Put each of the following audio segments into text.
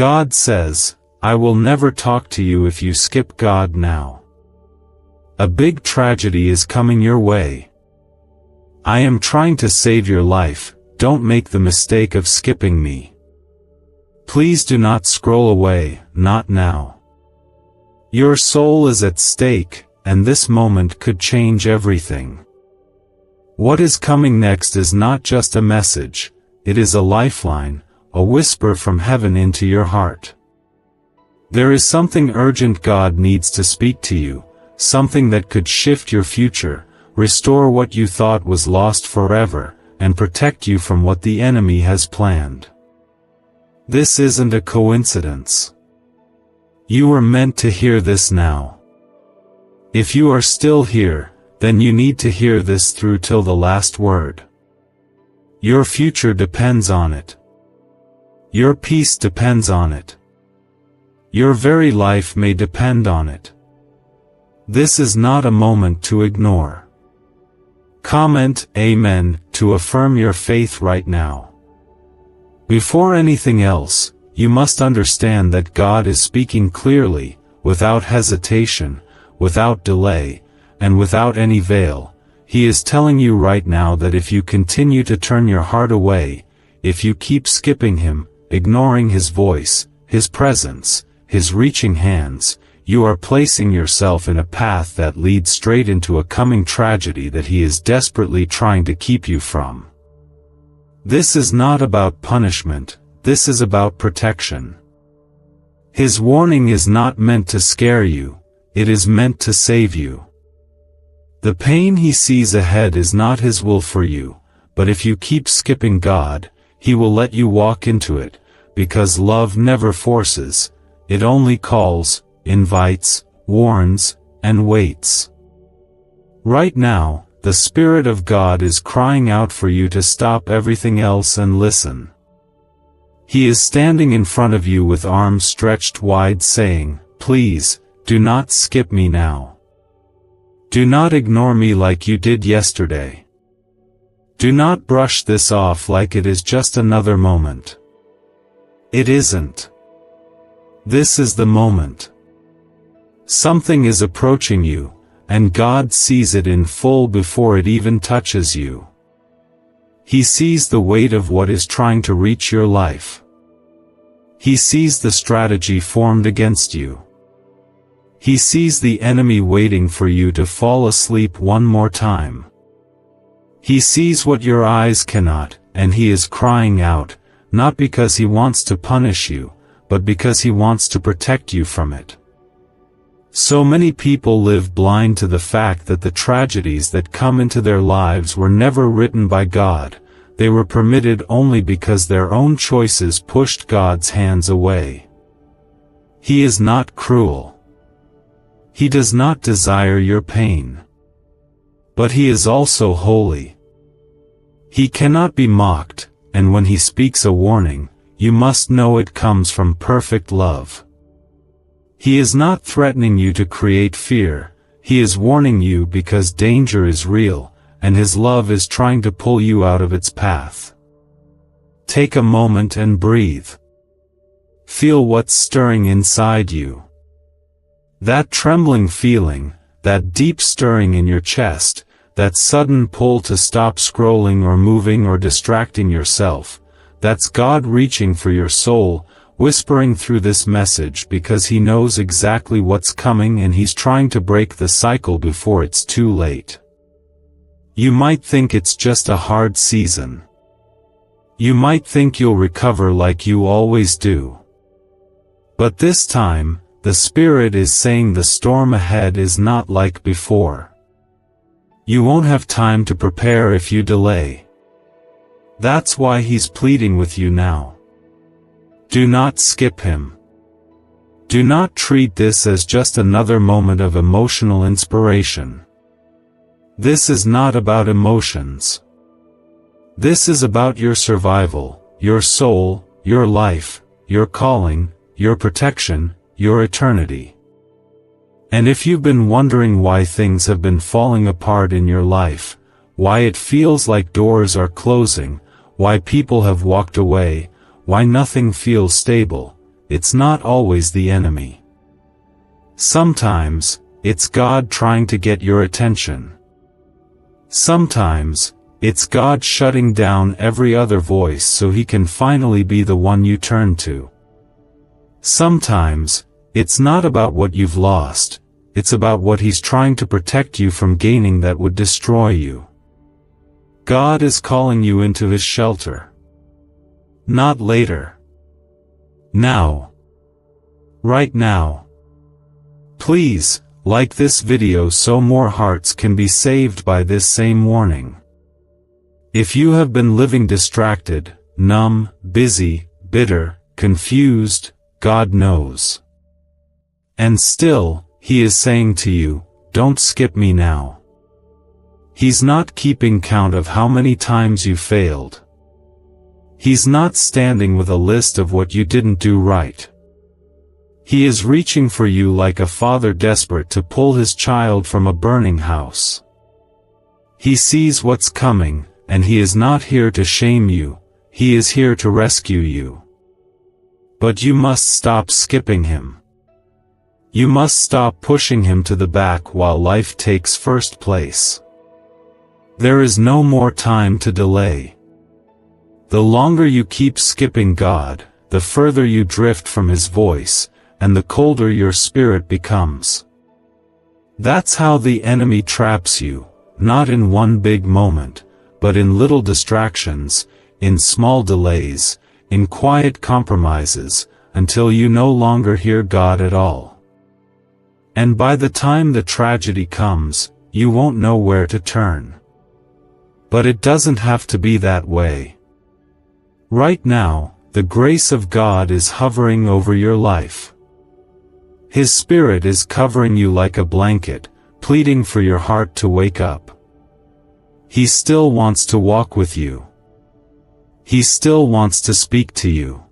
God says, I will never talk to you if you skip God now. A big tragedy is coming your way. I am trying to save your life, don't make the mistake of skipping me. Please do not scroll away, not now. Your soul is at stake, and this moment could change everything. What is coming next is not just a message, it is a lifeline, a whisper from heaven into your heart. There is something urgent God needs to speak to you, something that could shift your future, restore what you thought was lost forever, and protect you from what the enemy has planned. This isn't a coincidence. You were meant to hear this now. If you are still here, then you need to hear this through till the last word. Your future depends on it. Your peace depends on it. Your very life may depend on it. This is not a moment to ignore. Comment Amen to affirm your faith right now. Before anything else, you must understand that God is speaking clearly, without hesitation, without delay, and without any veil. He is telling you right now that if you continue to turn your heart away, if you keep skipping Him, ignoring His voice, His presence, His reaching hands, you are placing yourself in a path that leads straight into a coming tragedy that He is desperately trying to keep you from. This is not about punishment, this is about protection. His warning is not meant to scare you, it is meant to save you. The pain He sees ahead is not His will for you, but if you keep skipping God, He will let you walk into it, because love never forces, it only calls, invites, warns, and waits. Right now, the Spirit of God is crying out for you to stop everything else and listen. He is standing in front of you with arms stretched wide saying, please, do not skip me now. Do not ignore me like you did yesterday. Do not brush this off like it is just another moment. It isn't. This is the moment. Something is approaching you, and God sees it in full before it even touches you. He sees the weight of what is trying to reach your life. He sees the strategy formed against you. He sees the enemy waiting for you to fall asleep one more time. He sees what your eyes cannot, and He is crying out, not because He wants to punish you, but because He wants to protect you from it. So many people live blind to the fact that the tragedies that come into their lives were never written by God, they were permitted only because their own choices pushed God's hands away. He is not cruel. He does not desire your pain. But He is also holy. He cannot be mocked, and when He speaks a warning, you must know it comes from perfect love. He is not threatening you to create fear, He is warning you because danger is real, and His love is trying to pull you out of its path. Take a moment and breathe. Feel what's stirring inside you. That trembling feeling, that deep stirring in your chest, that sudden pull to stop scrolling or moving or distracting yourself, that's God reaching for your soul, whispering through this message because He knows exactly what's coming and He's trying to break the cycle before it's too late. You might think it's just a hard season. You might think you'll recover like you always do. But this time, the Spirit is saying the storm ahead is not like before. You won't have time to prepare if you delay. That's why He's pleading with you now. Do not skip Him. Do not treat this as just another moment of emotional inspiration. This is not about emotions. This is about your survival, your soul, your life, your calling, your protection, your eternity. And if you've been wondering why things have been falling apart in your life, why it feels like doors are closing, why people have walked away, why nothing feels stable, it's not always the enemy. Sometimes, it's God trying to get your attention. Sometimes, it's God shutting down every other voice so He can finally be the one you turn to. Sometimes, it's not about what you've lost, it's about what He's trying to protect you from gaining that would destroy you. God is calling you into His shelter. Not later. Now. Right now. Please, like this video so more hearts can be saved by this same warning. If you have been living distracted, numb, busy, bitter, confused, God knows. And still, He is saying to you, don't skip me now. He's not keeping count of how many times you failed. He's not standing with a list of what you didn't do right. He is reaching for you like a father desperate to pull his child from a burning house. He sees what's coming, and He is not here to shame you, He is here to rescue you. But you must stop skipping Him. You must stop pushing Him to the back while life takes first place. There is no more time to delay. The longer you keep skipping God, the further you drift from His voice, and the colder your spirit becomes. That's how the enemy traps you, not in one big moment, but in little distractions, in small delays, in quiet compromises, until you no longer hear God at all. And by the time the tragedy comes, you won't know where to turn. But it doesn't have to be that way. Right now, the grace of God is hovering over your life. His Spirit is covering you like a blanket, pleading for your heart to wake up. He still wants to walk with you. He still wants to speak to you.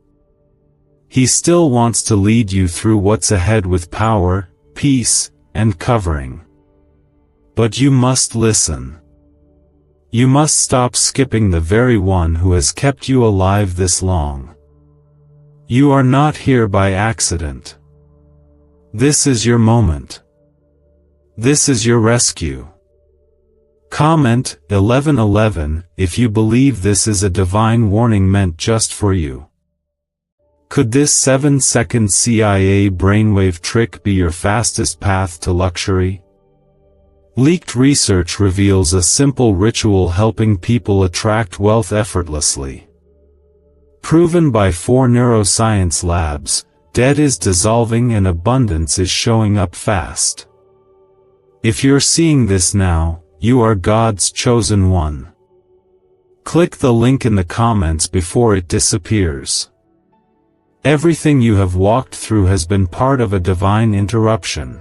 He still wants to lead you through what's ahead with power, peace, and covering. But you must listen. You must stop skipping the very one who has kept you alive this long. You are not here by accident. This is your moment. This is your rescue. Comment 1111 if you believe this is a divine warning meant just for you. Could this 7-second CIA brainwave trick be your fastest path to luxury? Leaked research reveals a simple ritual helping people attract wealth effortlessly. Proven by 4 neuroscience labs, debt is dissolving and abundance is showing up fast. If you're seeing this now, you are God's chosen one. Click the link in the comments before it disappears. Everything you have walked through has been part of a divine interruption.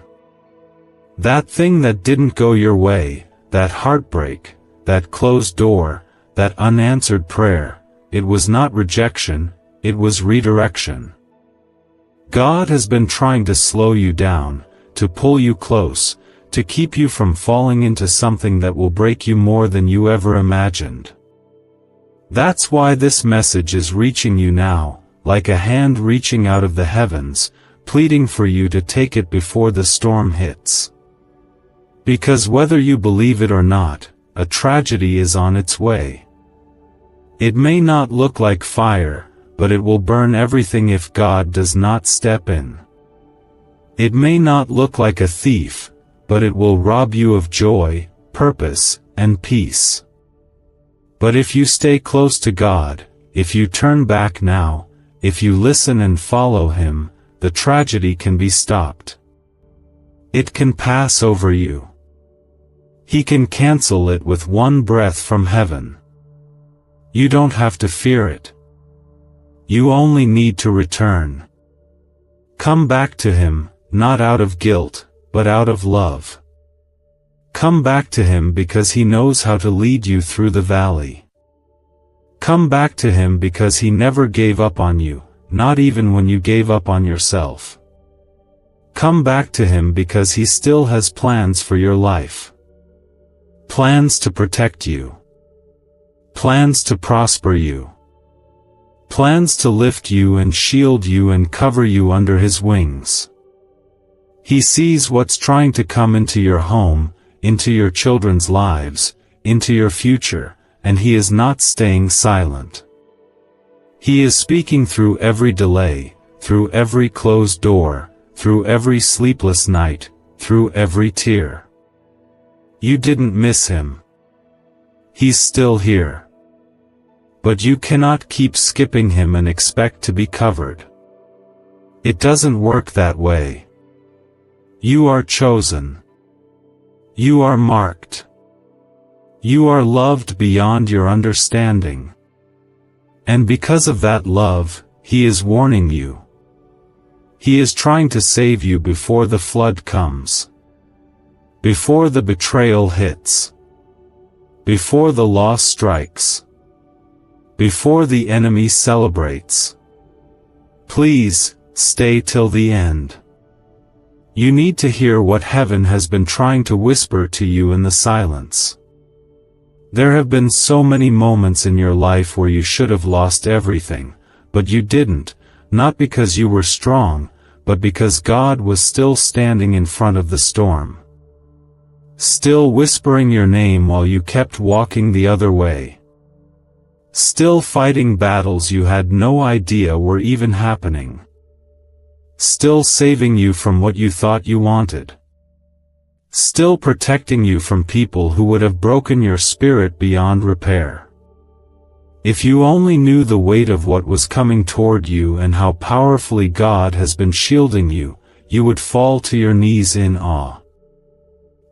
That thing that didn't go your way, that heartbreak, that closed door, that unanswered prayer, it was not rejection, it was redirection. God has been trying to slow you down, to pull you close, to keep you from falling into something that will break you more than you ever imagined. That's why this message is reaching you now, like a hand reaching out of the heavens, pleading for you to take it before the storm hits. Because whether you believe it or not, a tragedy is on its way. It may not look like fire, but it will burn everything if God does not step in. It may not look like a thief, but it will rob you of joy, purpose, and peace. But if you stay close to God, if you turn back now, if you listen and follow Him, the tragedy can be stopped. It can pass over you. He can cancel it with one breath from heaven. You don't have to fear it. You only need to return. Come back to Him, not out of guilt, but out of love. Come back to Him because He knows how to lead you through the valley. Come back to Him because He never gave up on you, not even when you gave up on yourself. Come back to Him because He still has plans for your life. Plans to protect you. Plans to prosper you. plans to lift you and shield you and cover you under his wings. He sees what's trying to come into your home, into your children's lives, into your future, and he is not staying silent. He is speaking through every delay, through every closed door, through every sleepless night, through every tear. You didn't miss him. He's still here. But you cannot keep skipping him and expect to be covered. It doesn't work that way. You are chosen. You are marked. You are loved beyond your understanding. And because of that love, he is warning you. He is trying to save you before the flood comes. Before the betrayal hits. Before the loss strikes. Before the enemy celebrates. Please, stay till the end. You need to hear what heaven has been trying to whisper to you in the silence. There have been so many moments in your life where you should have lost everything, but you didn't, not because you were strong, but because God was still standing in front of the storm. Still whispering your name while you kept walking the other way. Still fighting battles you had no idea were even happening. Still saving you from what you thought you wanted. Still protecting you from people who would have broken your spirit beyond repair. If you only knew the weight of what was coming toward you and how powerfully God has been shielding you, you would fall to your knees in awe.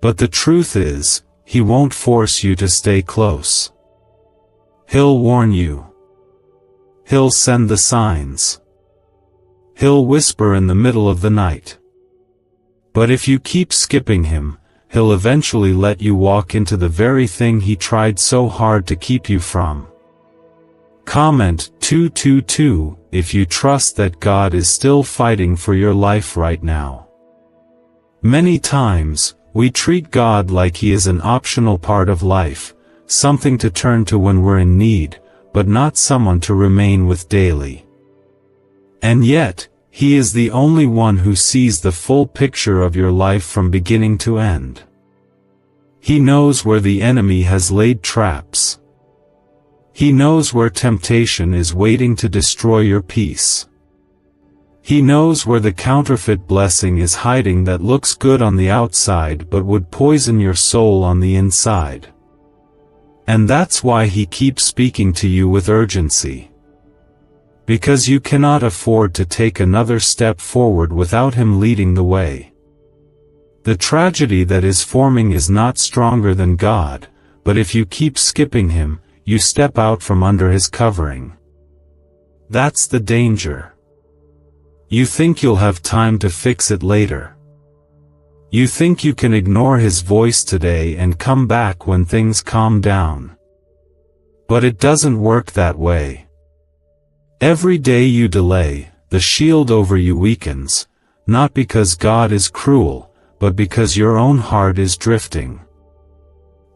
But the truth is, he won't force you to stay close. He'll warn you. He'll send the signs. He'll whisper in the middle of the night. But if you keep skipping him, he'll eventually let you walk into the very thing he tried so hard to keep you from. Comment 222 if you trust that God is still fighting for your life right now. Many times, we treat God like he is an optional part of life, something to turn to when we're in need, but not someone to remain with daily. And yet, he is the only one who sees the full picture of your life from beginning to end. He knows where the enemy has laid traps. He knows where temptation is waiting to destroy your peace. He knows where the counterfeit blessing is hiding that looks good on the outside but would poison your soul on the inside. And that's why he keeps speaking to you with urgency. Because you cannot afford to take another step forward without him leading the way. The tragedy that is forming is not stronger than God, but if you keep skipping him, you step out from under his covering. That's the danger. You think you'll have time to fix it later. You think you can ignore his voice today and come back when things calm down. But it doesn't work that way. Every day you delay, the shield over you weakens, not because God is cruel, but because your own heart is drifting.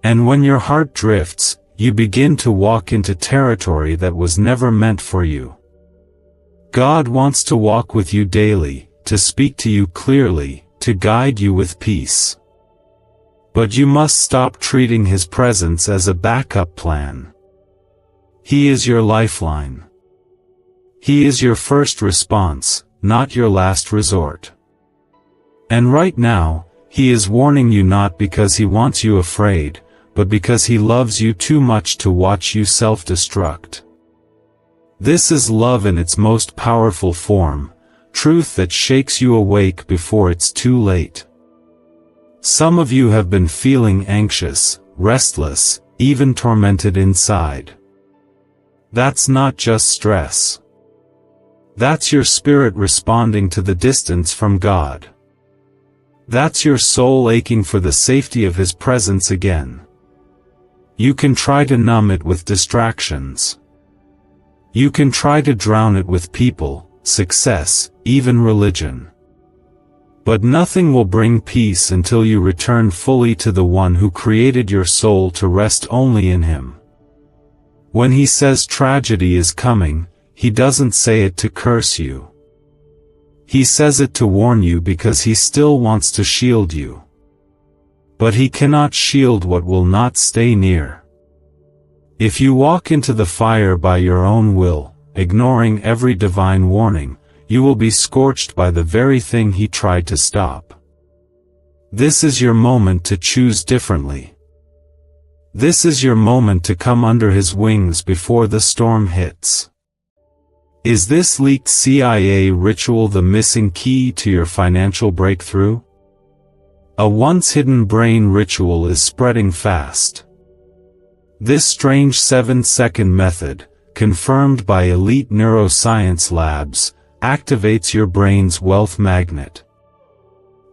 And when your heart drifts, you begin to walk into territory that was never meant for you. God wants to walk with you daily, to speak to you clearly, to guide you with peace. But you must stop treating his presence as a backup plan. He is your lifeline. He is your first response, not your last resort. And right now, he is warning you not because he wants you afraid, but because he loves you too much to watch you self-destruct. This is love in its most powerful form, truth that shakes you awake before it's too late. Some of you have been feeling anxious, restless, even tormented inside. That's not just stress. That's your spirit responding to the distance from God. That's your soul aching for the safety of his presence again. You can try to numb it with distractions. You can try to drown it with people, success, even religion. But nothing will bring peace until you return fully to the one who created your soul to rest only in him. When he says tragedy is coming, He doesn't say it to curse you. He says it to warn you because he still wants to shield you. But he cannot shield what will not stay near. If you walk into the fire by your own will, ignoring every divine warning, you will be scorched by the very thing he tried to stop. This is your moment to choose differently. This is your moment to come under his wings before the storm hits. Is this leaked CIA ritual the missing key to your financial breakthrough? A once-hidden brain ritual is spreading fast. This strange 7-second method, confirmed by elite neuroscience labs, activates your brain's wealth magnet.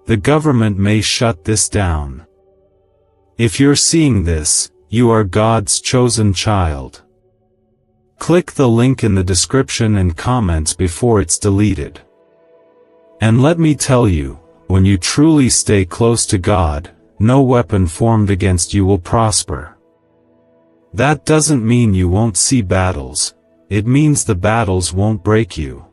The government may shut this down. If you're seeing this, you are God's chosen child. Click the link in the description and comments before it's deleted. And let me tell you, when you truly stay close to God, no weapon formed against you will prosper. That doesn't mean you won't see battles, it means the battles won't break you.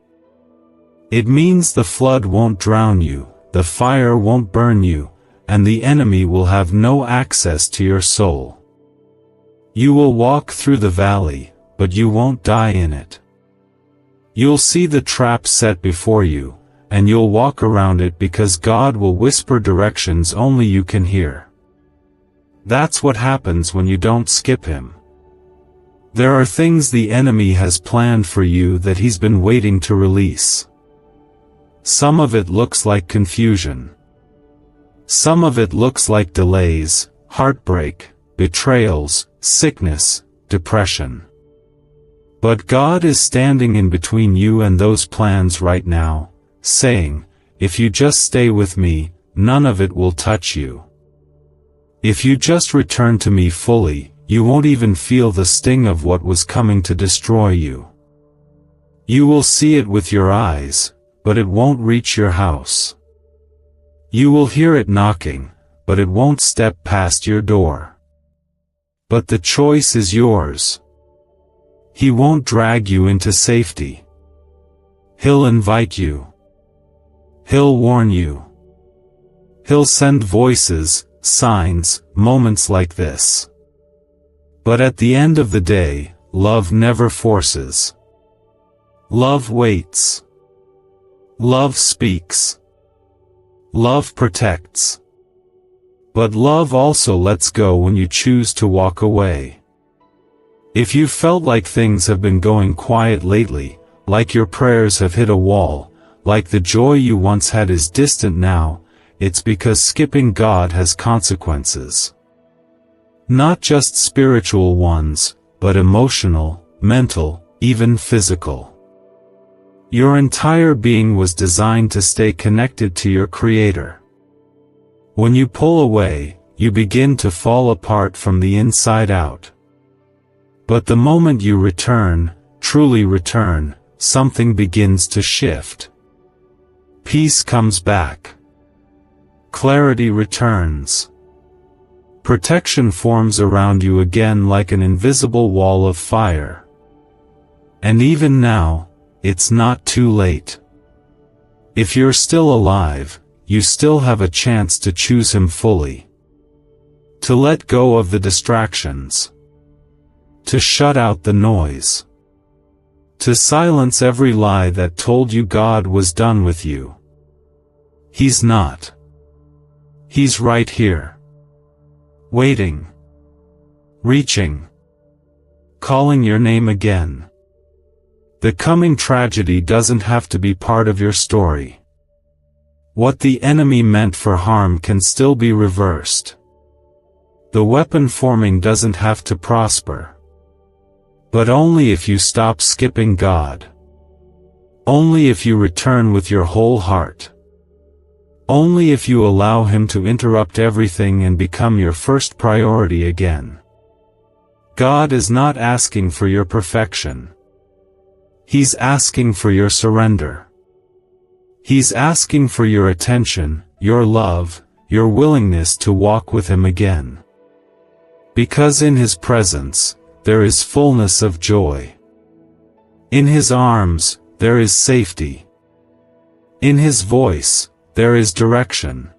It means the flood won't drown you, the fire won't burn you, and the enemy will have no access to your soul. You will walk through the valley, but you won't die in it. You'll see the trap set before you, and you'll walk around it because God will whisper directions only you can hear. That's what happens when you don't skip him. There are things the enemy has planned for you that he's been waiting to release. Some of it looks like confusion. Some of it looks like delays, heartbreak, betrayals, sickness, depression. But God is standing in between you and those plans right now, saying, if you just stay with me, none of it will touch you. If you just return to me fully, you won't even feel the sting of what was coming to destroy you. You will see it with your eyes, but it won't reach your house. You will hear it knocking, but it won't step past your door. But the choice is yours. He won't drag you into safety. He'll invite you. He'll warn you. He'll send voices, signs, moments like this. But at the end of the day, love never forces. Love waits. Love speaks. Love protects. But love also lets go when you choose to walk away. If you felt like things have been going quiet lately, like your prayers have hit a wall, like the joy you once had is distant now, it's because skipping God has consequences. Not just spiritual ones, but emotional, mental, even physical. Your entire being was designed to stay connected to your Creator. When you pull away, you begin to fall apart from the inside out. But the moment you return, truly return, something begins to shift. Peace comes back. Clarity returns. Protection forms around you again like an invisible wall of fire. And even now, it's not too late. If you're still alive, you still have a chance to choose him fully. To let go of the distractions. To shut out the noise. To silence every lie that told you God was done with you. He's not. He's right here. Waiting. Reaching. Calling your name again. The coming tragedy doesn't have to be part of your story. What the enemy meant for harm can still be reversed. The weapon forming doesn't have to prosper. But only if you stop skipping God. Only if you return with your whole heart. Only if you allow him to interrupt everything and become your first priority again. God is not asking for your perfection. He's asking for your surrender. He's asking for your attention, your love, your willingness to walk with him again. Because in his presence, there is fullness of joy. In his arms, there is safety. In his voice, there is direction.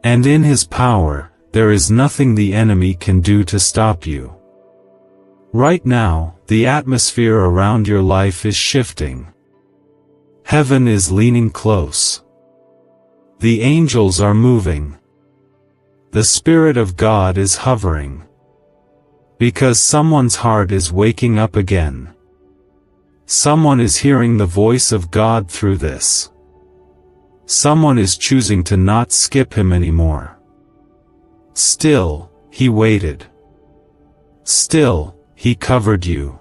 And in his power, there is nothing the enemy can do to stop you. Right now, the atmosphere around your life is shifting. Heaven is leaning close. The angels are moving. The Spirit of God is hovering. Because someone's heart is waking up again. Someone is hearing the voice of God through this. Someone is choosing to not skip him anymore. Still, he waited. Still, he covered you.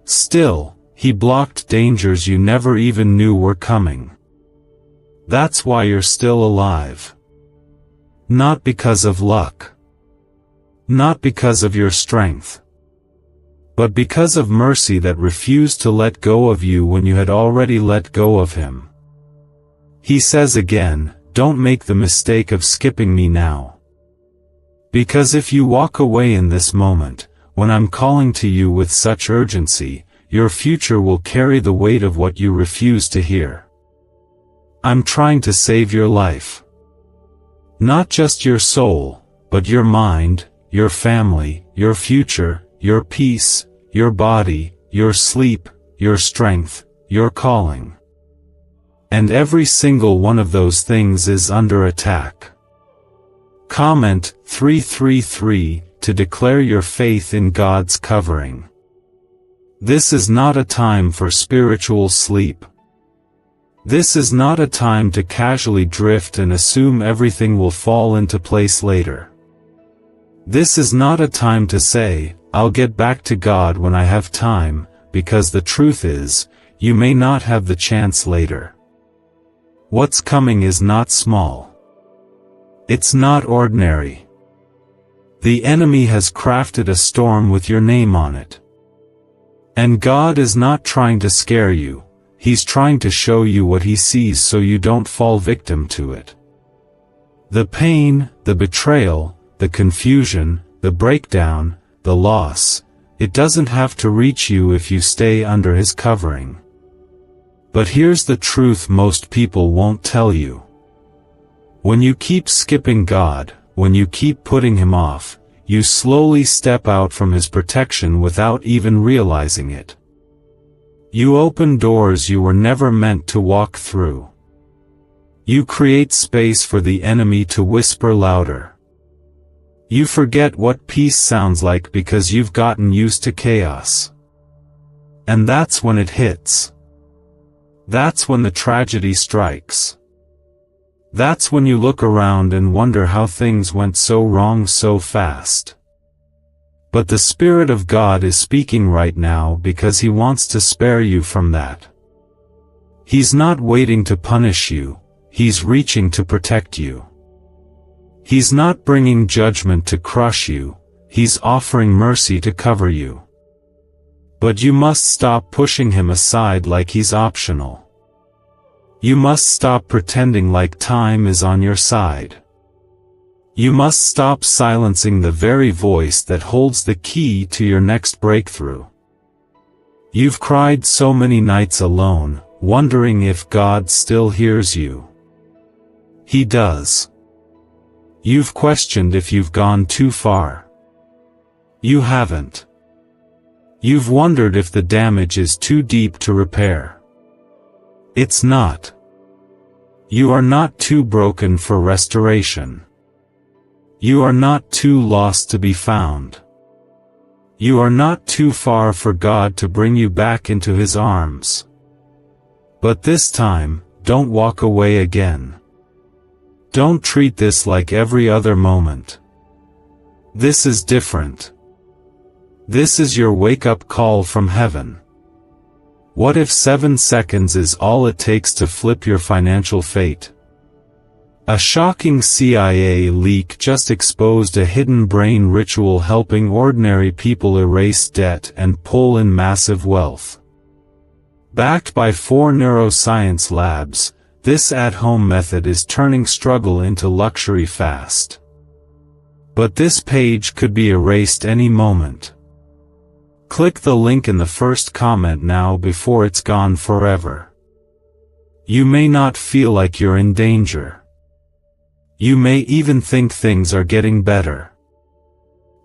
Still, he blocked dangers you never even knew were coming. That's why you're still alive. Not because of luck. Not because of your strength. But because of mercy that refused to let go of you when you had already let go of him. He says again, don't make the mistake of skipping me now. Because if you walk away in this moment, when I'm calling to you with such urgency, your future will carry the weight of what you refuse to hear. I'm trying to save your life. Not just your soul, but your mind, your family, your future, your peace, your body, your sleep, your strength, your calling. And every single one of those things is under attack. Comment 333 to declare your faith in God's covering. This is not a time for spiritual sleep. This is not a time to casually drift and assume everything will fall into place later. This is not a time to say, I'll get back to God when I have time, because the truth is, you may not have the chance later. What's coming is not small. It's not ordinary. The enemy has crafted a storm with your name on it. And God is not trying to scare you. He's trying to show you what he sees so you don't fall victim to it. The pain, the betrayal, the confusion, the breakdown, the loss, it doesn't have to reach you if you stay under his covering. But here's the truth most people won't tell you. When you keep skipping God, when you keep putting him off, you slowly step out from his protection without even realizing it. You open doors you were never meant to walk through. You create space for the enemy to whisper louder. You forget what peace sounds like because you've gotten used to chaos. And that's when it hits. That's when the tragedy strikes. That's when you look around and wonder how things went so wrong so fast. But the Spirit of God is speaking right now because he wants to spare you from that. He's not waiting to punish you, he's reaching to protect you. He's not bringing judgment to crush you, he's offering mercy to cover you. But you must stop pushing him aside like he's optional. You must stop pretending like time is on your side. You must stop silencing the very voice that holds the key to your next breakthrough. You've cried so many nights alone, wondering if God still hears you. He does. You've questioned if you've gone too far. You haven't. You've wondered if the damage is too deep to repair. It's not. You are not too broken for restoration. You are not too lost to be found. You are not too far for God to bring you back into his arms. But this time, don't walk away again. Don't treat this like every other moment. This is different. This is your wake-up call from heaven. What if 7 seconds is all it takes to flip your financial fate? A shocking CIA leak just exposed a hidden brain ritual helping ordinary people erase debt and pull in massive wealth. Backed by 4 neuroscience labs, this at-home method is turning struggle into luxury fast. But this page could be erased any moment. Click the link in the first comment now before it's gone forever. You may not feel like you're in danger. You may even think things are getting better.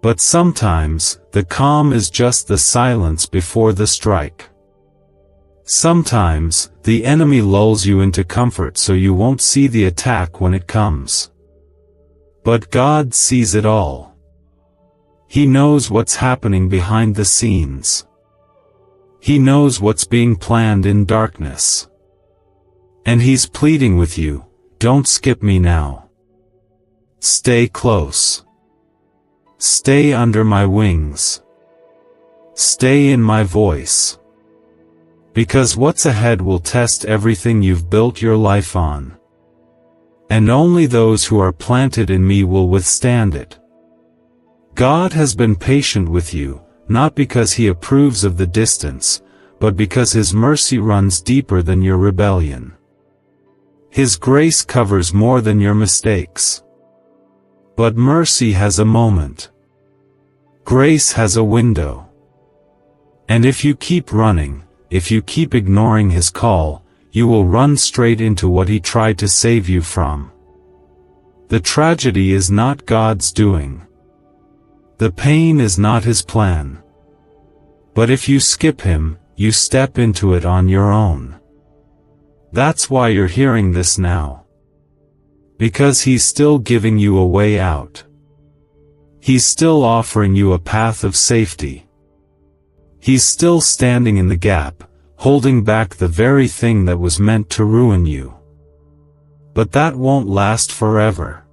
But sometimes, the calm is just the silence before the strike. Sometimes, the enemy lulls you into comfort so you won't see the attack when it comes. But God sees it all. He knows what's happening behind the scenes. He knows what's being planned in darkness. And He's pleading with you, don't skip me now. Stay close. Stay under my wings. Stay in my voice. Because what's ahead will test everything you've built your life on. And only those who are planted in me will withstand it. God has been patient with you, not because He approves of the distance, but because His mercy runs deeper than your rebellion. His grace covers more than your mistakes. But mercy has a moment. Grace has a window. And if you keep running, if you keep ignoring His call, you will run straight into what He tried to save you from. The tragedy is not God's doing. The pain is not His plan. But if you skip Him, you step into it on your own. That's why you're hearing this now. Because He's still giving you a way out. He's still offering you a path of safety. He's still standing in the gap, holding back the very thing that was meant to ruin you. But that won't last forever.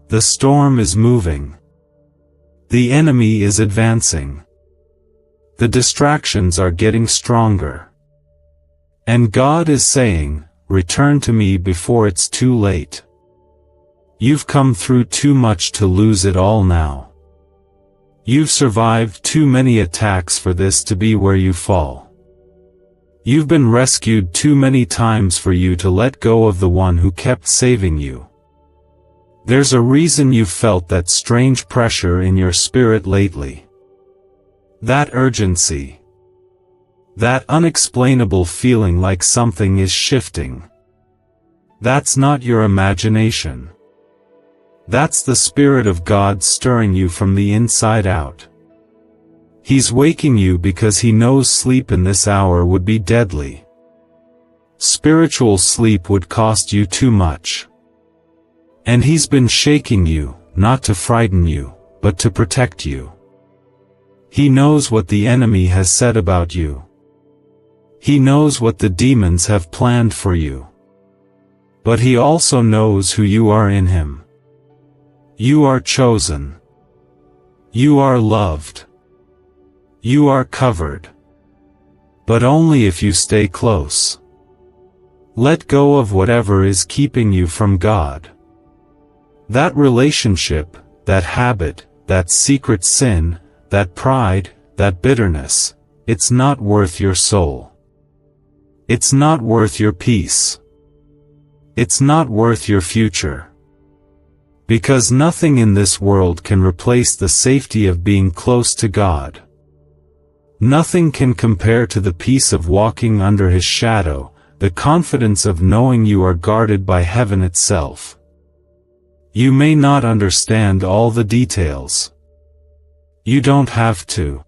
The storm is moving. The enemy is advancing. The distractions are getting stronger. And God is saying, return to me before it's too late. You've come through too much to lose it all now. You've survived too many attacks for this to be where you fall. You've been rescued too many times for you to let go of the one who kept saving you. There's a reason you've felt that strange pressure in your spirit lately. That urgency. That unexplainable feeling like something is shifting. That's not your imagination. That's the Spirit of God stirring you from the inside out. He's waking you because He knows sleep in this hour would be deadly. Spiritual sleep would cost you too much. And He's been shaking you, not to frighten you, but to protect you. He knows what the enemy has said about you. He knows what the demons have planned for you. But He also knows who you are in Him. You are chosen. You are loved. You are covered. But only if you stay close. Let go of whatever is keeping you from God. That relationship, that habit, that secret sin, that pride, that bitterness, it's not worth your soul. It's not worth your peace. It's not worth your future. Because nothing in this world can replace the safety of being close to God. Nothing can compare to the peace of walking under His shadow, the confidence of knowing you are guarded by heaven itself. You may not understand all the details. You don't have to.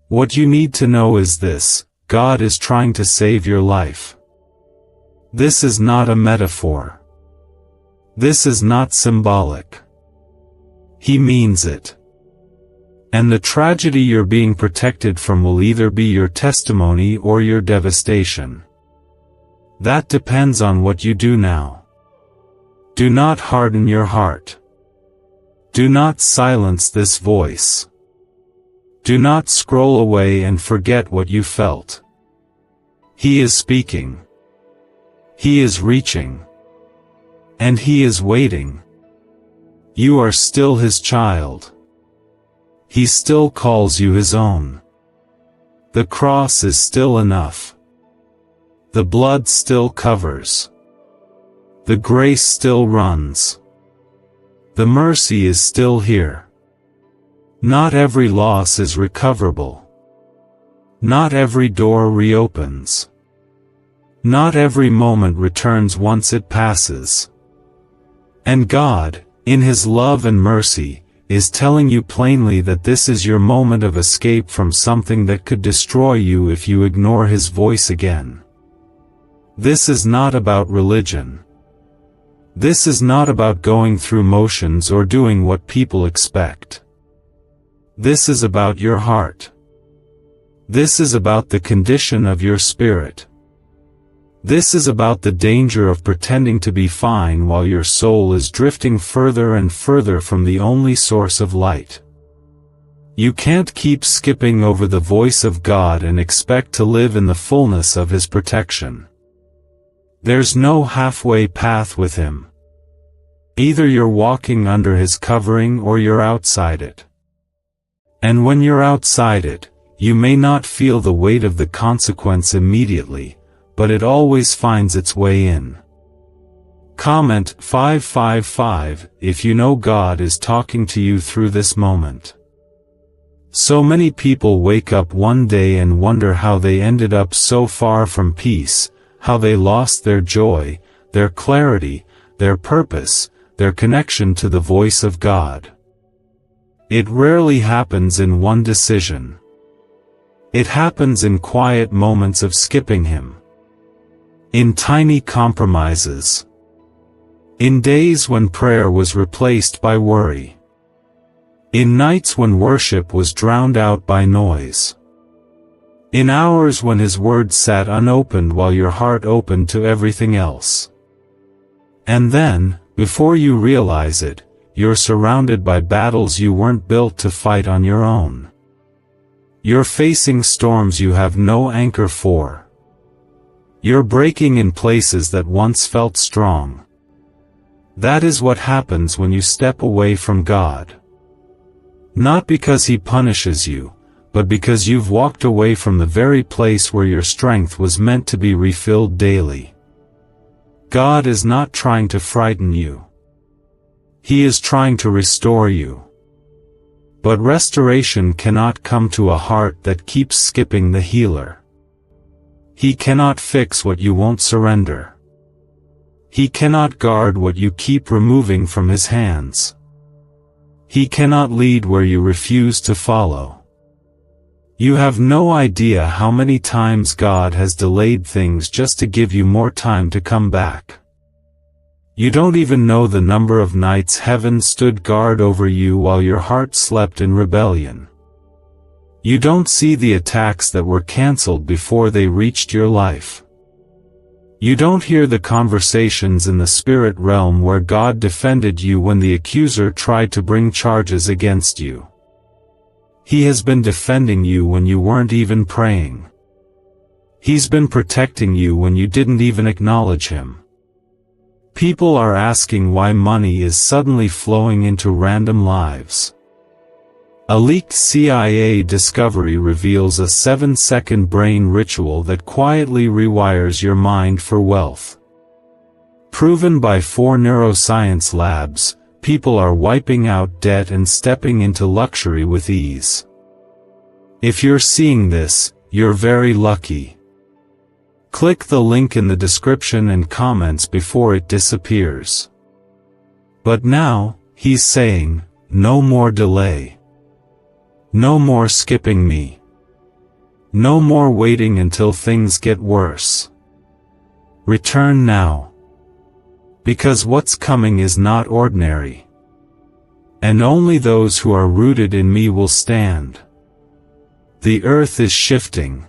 What you need to know is this: God is trying to save your life. This is not a metaphor. This is not symbolic. He means it. And the tragedy you're being protected from will either be your testimony or your devastation. That depends on what you do now. Do not harden your heart. Do not silence this voice. Do not scroll away and forget what you felt. He is speaking. He is reaching. And He is waiting. You are still His child. He still calls you His own. The cross is still enough. The blood still covers. The grace still runs. The mercy is still here. Not every loss is recoverable. Not every door reopens. Not every moment returns once it passes. And God, in His love and mercy, is telling you plainly that this is your moment of escape from something that could destroy you if you ignore His voice again. This is not about religion. This is not about going through motions or doing what people expect. This is about your heart. This is about the condition of your spirit. This is about the danger of pretending to be fine while your soul is drifting further and further from the only source of light. You can't keep skipping over the voice of God and expect to live in the fullness of His protection. There's no halfway path with Him. Either you're walking under His covering or you're outside it. And when you're outside it, you may not feel the weight of the consequence immediately, but it always finds its way in. Comment 555 if you know God is talking to you through this moment. So many people wake up one day and wonder how they ended up so far from peace, how they lost their joy, their clarity, their purpose, their connection to the voice of God. It rarely happens in one decision. It happens in quiet moments of skipping Him. In tiny compromises. In days when prayer was replaced by worry. In nights when worship was drowned out by noise. In hours when His word sat unopened while your heart opened to everything else. And then, before you realize it, you're surrounded by battles you weren't built to fight on your own. You're facing storms you have no anchor for. You're breaking in places that once felt strong. That is what happens when you step away from God. Not because He punishes you, but because you've walked away from the very place where your strength was meant to be refilled daily. God is not trying to frighten you. He is trying to restore you. But restoration cannot come to a heart that keeps skipping the healer. He cannot fix what you won't surrender. He cannot guard what you keep removing from His hands. He cannot lead where you refuse to follow. You have no idea how many times God has delayed things just to give you more time to come back. You don't even know the number of nights heaven stood guard over you while your heart slept in rebellion. You don't see the attacks that were canceled before they reached your life. You don't hear the conversations in the spirit realm where God defended you when the accuser tried to bring charges against you. He has been defending you when you weren't even praying. He's been protecting you when you didn't even acknowledge Him. People are asking why money is suddenly flowing into random lives. A leaked CIA discovery reveals a 7-second brain ritual that quietly rewires your mind for wealth. Proven by 4 neuroscience labs, people are wiping out debt and stepping into luxury with ease. If you're seeing this, you're very lucky. Click the link in the description and comments before it disappears. But now, He's saying, no more delay. No more skipping me. No more waiting until things get worse. Return now. Because what's coming is not ordinary. And only those who are rooted in me will stand. The earth is shifting.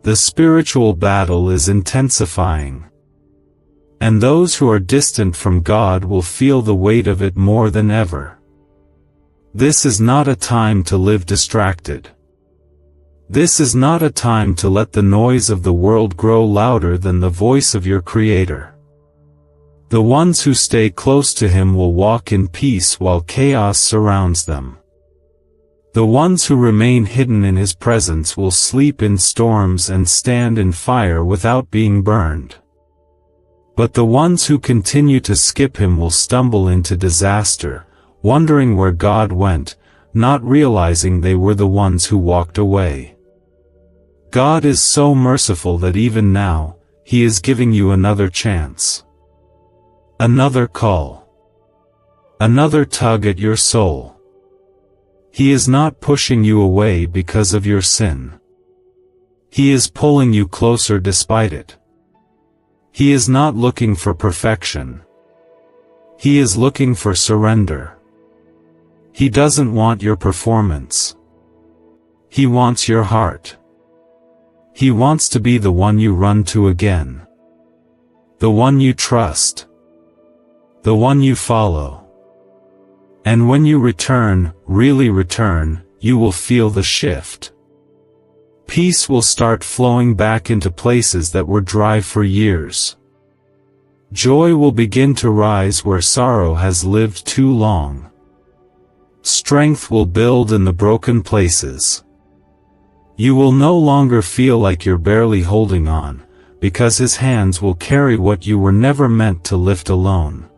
The spiritual battle is intensifying. And those who are distant from God will feel the weight of it more than ever. This is not a time to live distracted. This is not a time to let the noise of the world grow louder than the voice of your Creator. The ones who stay close to Him will walk in peace while chaos surrounds them. The ones who remain hidden in His presence will sleep in storms and stand in fire without being burned. But the ones who continue to skip Him will stumble into disaster, wondering where God went, not realizing they were the ones who walked away. God is so merciful that even now, He is giving you another chance. Another call. Another tug at your soul. He is not pushing you away because of your sin. He is pulling you closer despite it. He is not looking for perfection. He is looking for surrender. He doesn't want your performance. He wants your heart. He wants to be the one you run to again. The one you trust. The one you follow. And when you return, really return, you will feel the shift. Peace will start flowing back into places that were dry for years. Joy will begin to rise where sorrow has lived too long. Strength will build in the broken places. You will no longer feel like you're barely holding on, because His hands will carry what you were never meant to lift alone.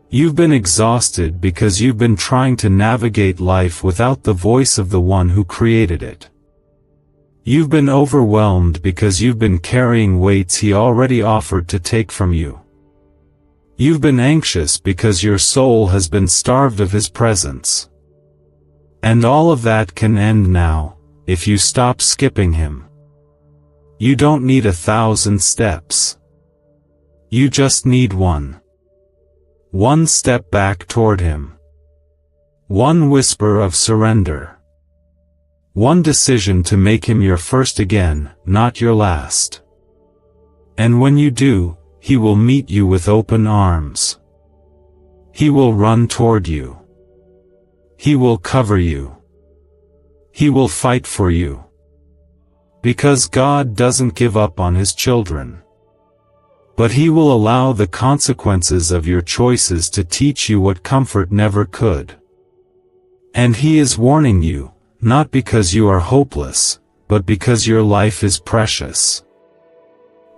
You've been exhausted because you've been trying to navigate life without the voice of the one who created it. You've been overwhelmed because you've been carrying weights He already offered to take from you. You've been anxious because your soul has been starved of His presence. And all of that can end now, if you stop skipping Him. You don't need 1,000 steps. You just need one. One step back toward Him. One whisper of surrender. One decision to make Him your first again, not your last. And when you do, He will meet you with open arms. He will run toward you. He will cover you. He will fight for you. Because God doesn't give up on His children. But He will allow the consequences of your choices to teach you what comfort never could. And He is warning you, not because you are hopeless, but because your life is precious.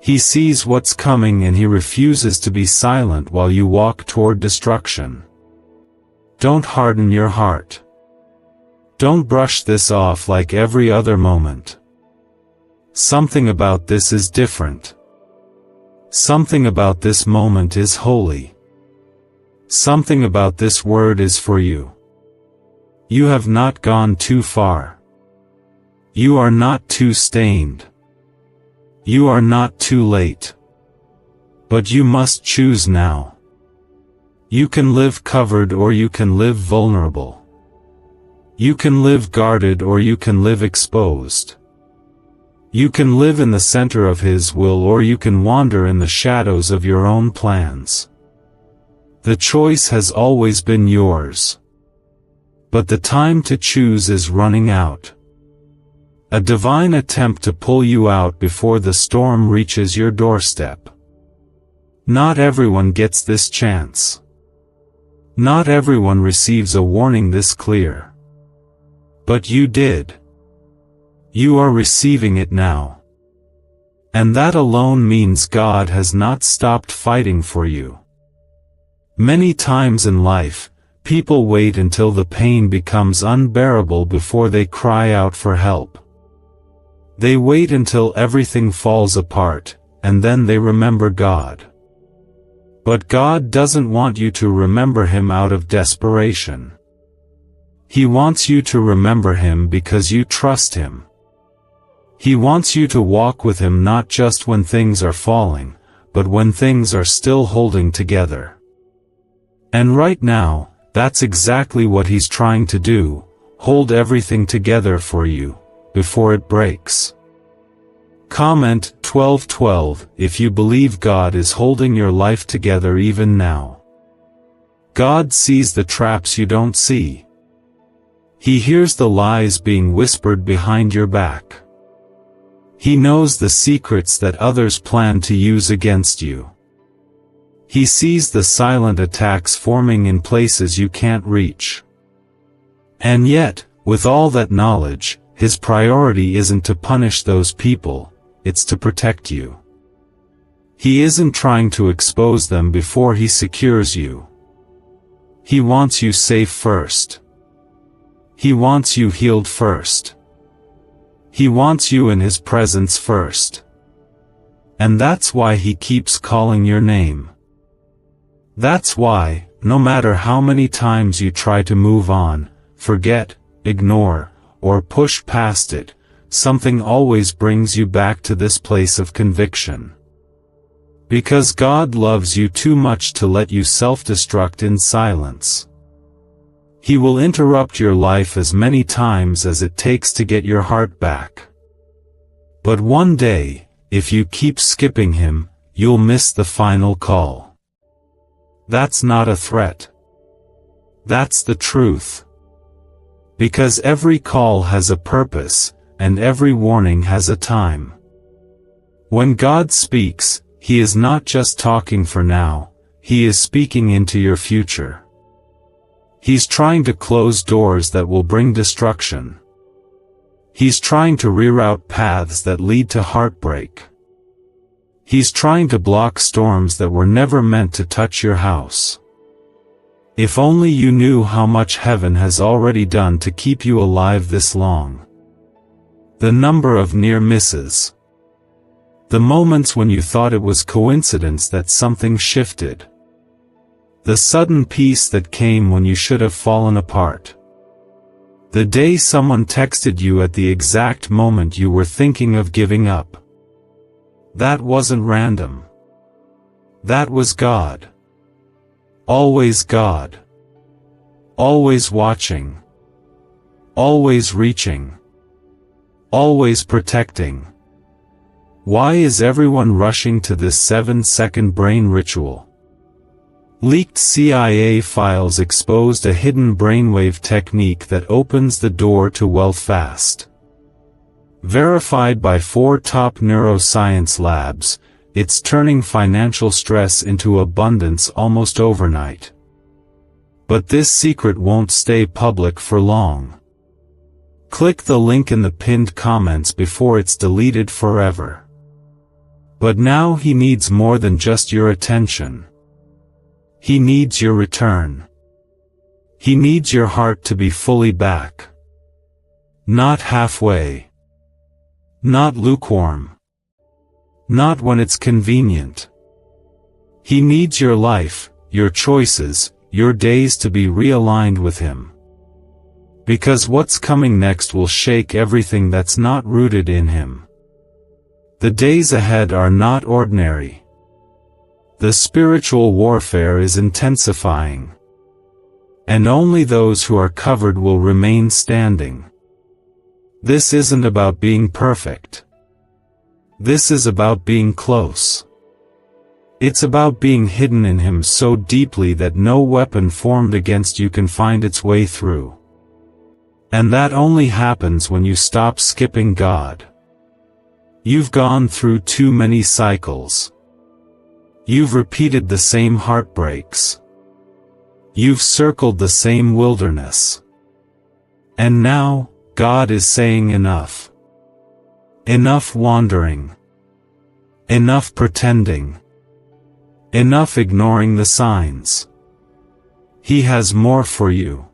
He sees what's coming and He refuses to be silent while you walk toward destruction. Don't harden your heart. Don't brush this off like every other moment. Something about this is different. Something about this moment is holy. Something about this word is for you. You have not gone too far. You are not too stained. You are not too late. But you must choose now. You can live covered or you can live vulnerable. You can live guarded or you can live exposed. You can live in the center of His will or you can wander in the shadows of your own plans. The choice has always been yours. But the time to choose is running out. A divine attempt to pull you out before the storm reaches your doorstep. Not everyone gets this chance. Not everyone receives a warning this clear. But you did. You are receiving it now. And that alone means God has not stopped fighting for you. Many times in life, people wait until the pain becomes unbearable before they cry out for help. They wait until everything falls apart, and then they remember God. But God doesn't want you to remember Him out of desperation. He wants you to remember Him because you trust Him. He wants you to walk with Him not just when things are falling, but when things are still holding together. And right now, that's exactly what He's trying to do, hold everything together for you, before it breaks. Comment 12:12 if you believe God is holding your life together even now. God sees the traps you don't see. He hears the lies being whispered behind your back. He knows the secrets that others plan to use against you. He sees the silent attacks forming in places you can't reach. And yet, with all that knowledge, His priority isn't to punish those people, it's to protect you. He isn't trying to expose them before He secures you. He wants you safe first. He wants you healed first. He wants you in His presence first. And that's why He keeps calling your name. That's why, no matter how many times you try to move on, forget, ignore, or push past it, something always brings you back to this place of conviction. Because God loves you too much to let you self-destruct in silence. He will interrupt your life as many times as it takes to get your heart back. But one day, if you keep skipping Him, you'll miss the final call. That's not a threat. That's the truth. Because every call has a purpose, and every warning has a time. When God speaks, He is not just talking for now, He is speaking into your future. He's trying to close doors that will bring destruction. He's trying to reroute paths that lead to heartbreak. He's trying to block storms that were never meant to touch your house. If only you knew how much heaven has already done to keep you alive this long. The number of near misses. The moments when you thought it was coincidence that something shifted. The sudden peace that came when you should have fallen apart. The day someone texted you at the exact moment you were thinking of giving up. That wasn't random. That was God. Always God. Always watching. Always reaching. Always protecting. Why is everyone rushing to this 7-second brain ritual? Leaked CIA files exposed a hidden brainwave technique that opens the door to wealth fast. Verified by 4 top neuroscience labs, it's turning financial stress into abundance almost overnight. But this secret won't stay public for long. Click the link in the pinned comments before it's deleted forever. But now He needs more than just your attention. He needs your return. He needs your heart to be fully back. Not halfway. Not lukewarm. Not when it's convenient. He needs your life, your choices, your days to be realigned with Him. Because what's coming next will shake everything that's not rooted in Him. The days ahead are not ordinary. The spiritual warfare is intensifying. And only those who are covered will remain standing. This isn't about being perfect. This is about being close. It's about being hidden in Him so deeply that no weapon formed against you can find its way through. And that only happens when you stop skipping God. You've gone through too many cycles. You've repeated the same heartbreaks. You've circled the same wilderness. And now, God is saying enough. Enough wandering. Enough pretending. Enough ignoring the signs. He has more for you.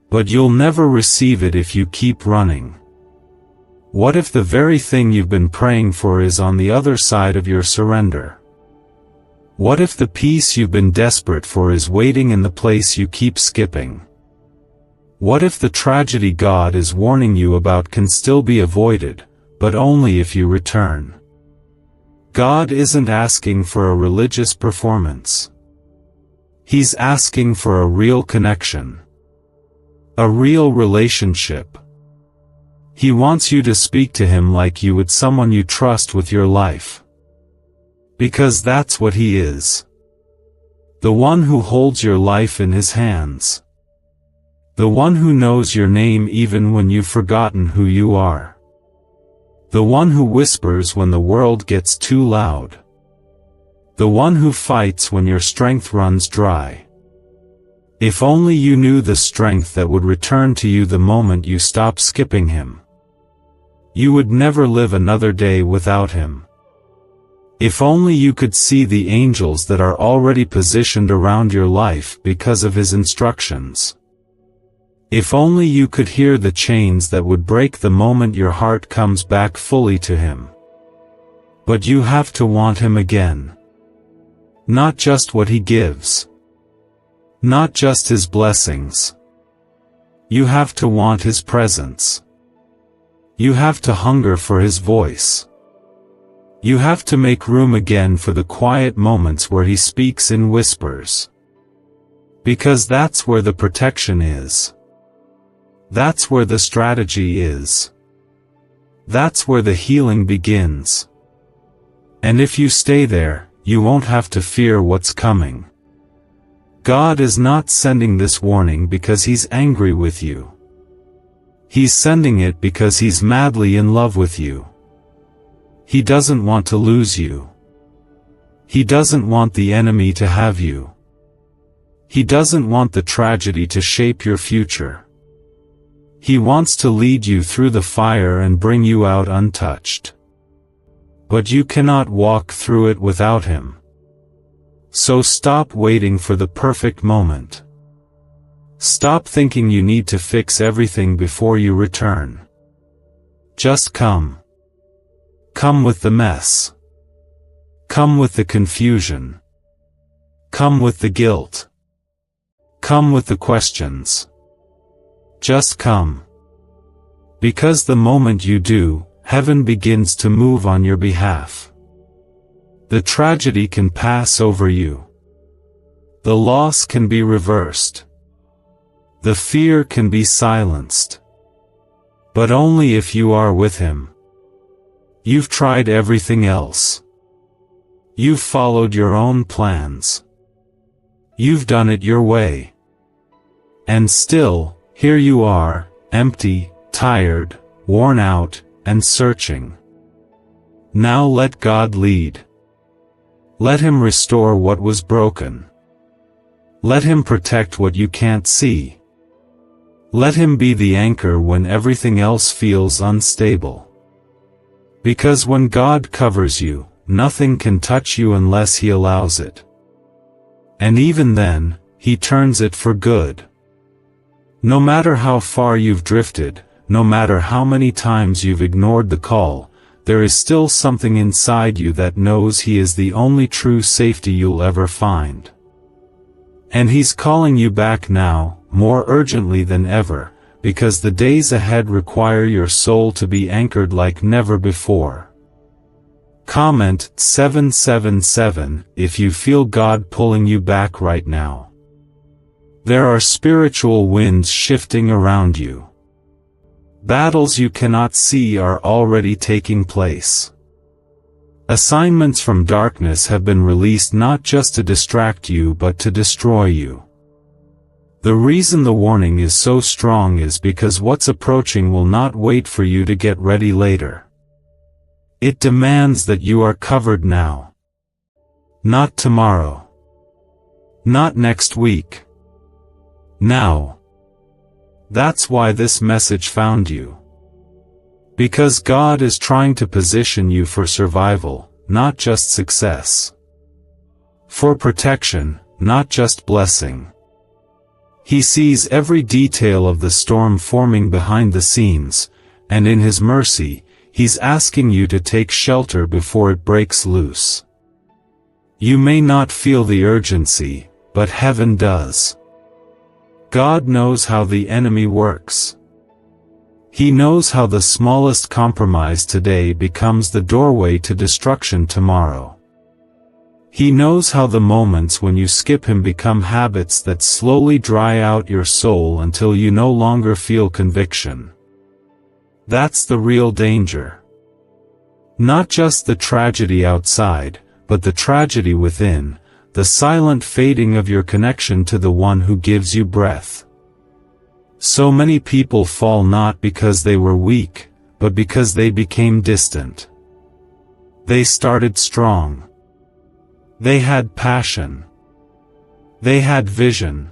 But you'll never receive it if you keep running. What if the very thing you've been praying for is on the other side of your surrender? What if the peace you've been desperate for is waiting in the place you keep skipping? What if the tragedy God is warning you about can still be avoided, but only if you return? God isn't asking for a religious performance. He's asking for a real connection. A real relationship. He wants you to speak to Him like you would someone you trust with your life. Because that's what He is. The one who holds your life in His hands. The one who knows your name even when you've forgotten who you are. The one who whispers when the world gets too loud. The one who fights when your strength runs dry. If only you knew the strength that would return to you the moment you stop skipping Him. You would never live another day without Him. If only you could see the angels that are already positioned around your life because of His instructions. If only you could hear the chains that would break the moment your heart comes back fully to Him. But you have to want Him again. Not just what He gives. Not just His blessings. You have to want His presence. You have to hunger for His voice. You have to make room again for the quiet moments where He speaks in whispers. Because that's where the protection is. That's where the strategy is. That's where the healing begins. And if you stay there, you won't have to fear what's coming. God is not sending this warning because He's angry with you. He's sending it because He's madly in love with you. He doesn't want to lose you. He doesn't want the enemy to have you. He doesn't want the tragedy to shape your future. He wants to lead you through the fire and bring you out untouched. But you cannot walk through it without Him. So stop waiting for the perfect moment. Stop thinking you need to fix everything before you return. Just come. Come with the mess. Come with the confusion. Come with the guilt. Come with the questions. Just come. Because the moment you do, heaven begins to move on your behalf. The tragedy can pass over you. The loss can be reversed. The fear can be silenced. But only if you are with Him. You've tried everything else. You've followed your own plans. You've done it your way. And still, here you are, empty, tired, worn out, and searching. Now let God lead. Let Him restore what was broken. Let Him protect what you can't see. Let Him be the anchor when everything else feels unstable. Because when God covers you, nothing can touch you unless He allows it. And even then, He turns it for good. No matter how far you've drifted, no matter how many times you've ignored the call, there is still something inside you that knows He is the only true safety you'll ever find. And He's calling you back now, more urgently than ever, because the days ahead require your soul to be anchored like never before. Comment 777 if you feel God pulling you back right now. There are spiritual winds shifting around you. Battles you cannot see are already taking place. Assignments from darkness have been released not just to distract you but to destroy you. The reason the warning is so strong is because what's approaching will not wait for you to get ready later. It demands that you are covered now. Not tomorrow. Not next week. Now. That's why this message found you. Because God is trying to position you for survival, not just success. For protection, not just blessing. He sees every detail of the storm forming behind the scenes, and in His mercy, He's asking you to take shelter before it breaks loose. You may not feel the urgency, but heaven does. God knows how the enemy works. He knows how the smallest compromise today becomes the doorway to destruction tomorrow. He knows how the moments when you skip Him become habits that slowly dry out your soul until you no longer feel conviction. That's the real danger. Not just the tragedy outside, but the tragedy within, the silent fading of your connection to the One who gives you breath. So many people fall not because they were weak, but because they became distant. They started strong. They had passion. They had vision.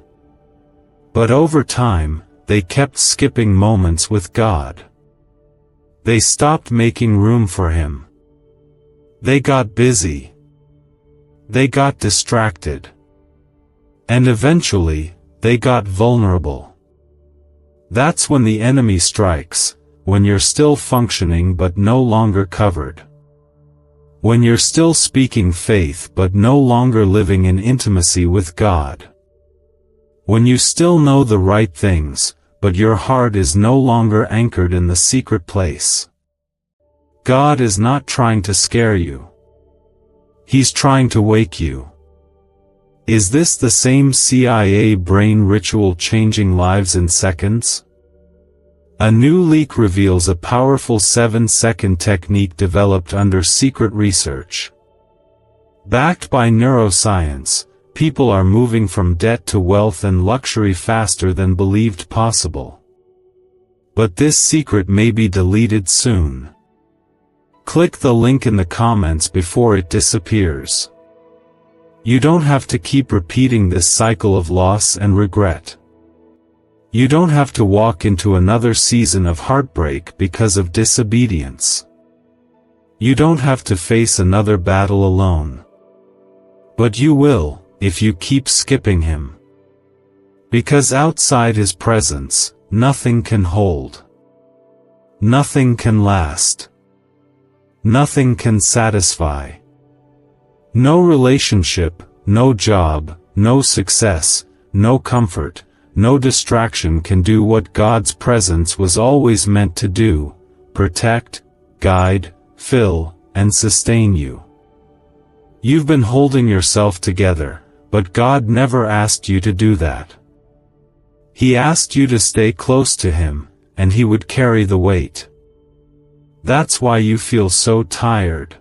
But over time, they kept skipping moments with God. They stopped making room for Him. They got busy. They got distracted. And eventually, they got vulnerable. That's when the enemy strikes, when you're still functioning but no longer covered. When you're still speaking faith but no longer living in intimacy with God. When you still know the right things, but your heart is no longer anchored in the secret place. God is not trying to scare you. He's trying to wake you. Is this the same CIA brain ritual changing lives in seconds? A new leak reveals a powerful 7-second technique developed under secret research. Backed by neuroscience, people are moving from debt to wealth and luxury faster than believed possible. But this secret may be deleted soon. Click the link in the comments before it disappears. You don't have to keep repeating this cycle of loss and regret. You don't have to walk into another season of heartbreak because of disobedience. You don't have to face another battle alone. But you will, if you keep skipping him. Because outside his presence, nothing can hold. Nothing can last. Nothing can satisfy. No relationship, no job, no success, no comfort, no distraction can do what God's presence was always meant to do: protect, guide, fill, and sustain you. You've been holding yourself together, but God never asked you to do that. He asked you to stay close to Him, and He would carry the weight. That's why you feel so tired.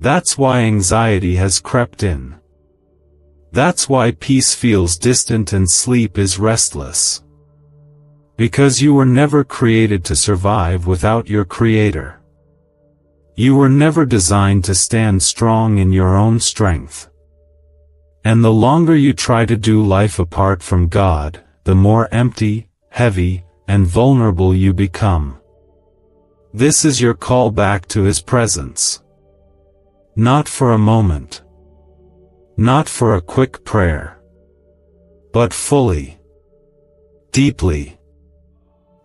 That's why anxiety has crept in. That's why peace feels distant and sleep is restless. Because you were never created to survive without your Creator. You were never designed to stand strong in your own strength. And the longer you try to do life apart from God, the more empty, heavy, and vulnerable you become. This is your call back to His presence. Not for a moment. Not for a quick prayer. But fully. Deeply.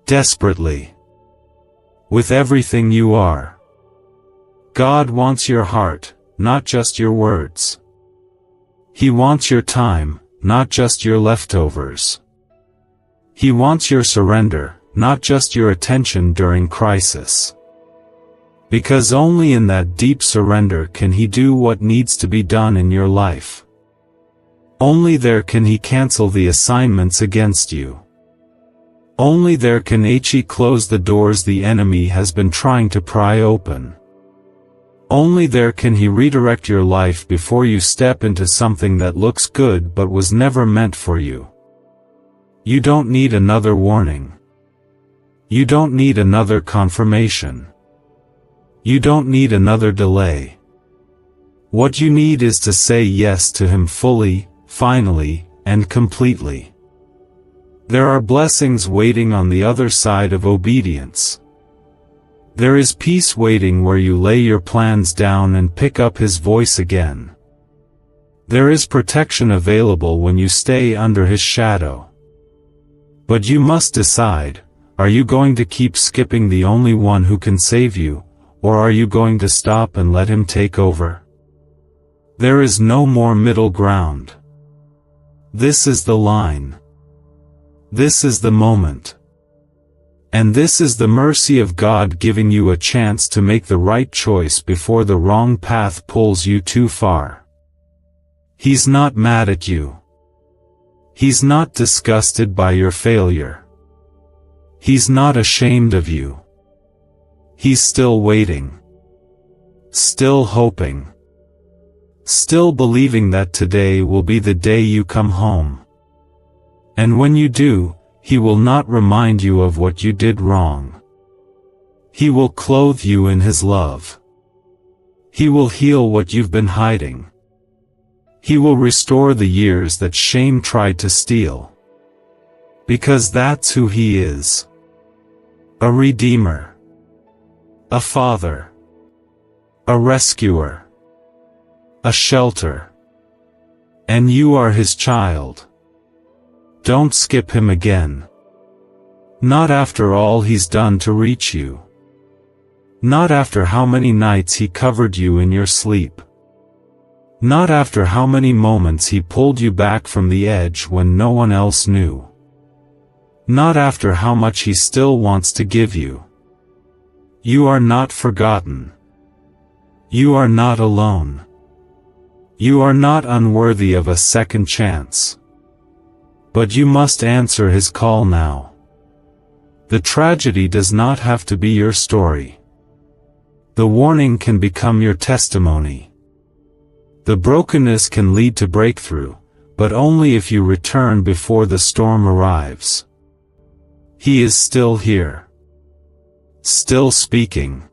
Desperately. With everything you are. God wants your heart, not just your words. He wants your time, not just your leftovers. He wants your surrender, not just your attention during crisis. Because only in that deep surrender can He do what needs to be done in your life. Only there can He cancel the assignments against you. Only there can He close the doors the enemy has been trying to pry open. Only there can He redirect your life before you step into something that looks good but was never meant for you. You don't need another warning. You don't need another confirmation. You don't need another delay. What you need is to say yes to Him fully, finally, and completely. There are blessings waiting on the other side of obedience. There is peace waiting where you lay your plans down and pick up His voice again. There is protection available when you stay under His shadow. But you must decide, are you going to keep skipping the only one who can save you? Or are you going to stop and let Him take over? There is no more middle ground. This is the line. This is the moment. And this is the mercy of God giving you a chance to make the right choice before the wrong path pulls you too far. He's not mad at you. He's not disgusted by your failure. He's not ashamed of you. He's still waiting. Still hoping. Still believing that today will be the day you come home. And when you do, He will not remind you of what you did wrong. He will clothe you in His love. He will heal what you've been hiding. He will restore the years that shame tried to steal. Because that's who He is. A Redeemer. A Father. A Rescuer. A Shelter. And you are His child. Don't skip Him again. Not after all he's done to reach you. Not after how many nights he covered you in your sleep. Not after how many moments he pulled you back from the edge when no one else knew. Not after how much he still wants to give you. You are not forgotten. You are not alone. You are not unworthy of a second chance. But you must answer his call now. The tragedy does not have to be your story. The warning can become your testimony. The brokenness can lead to breakthrough, but only if you return before the storm arrives. He is still here. Still speaking.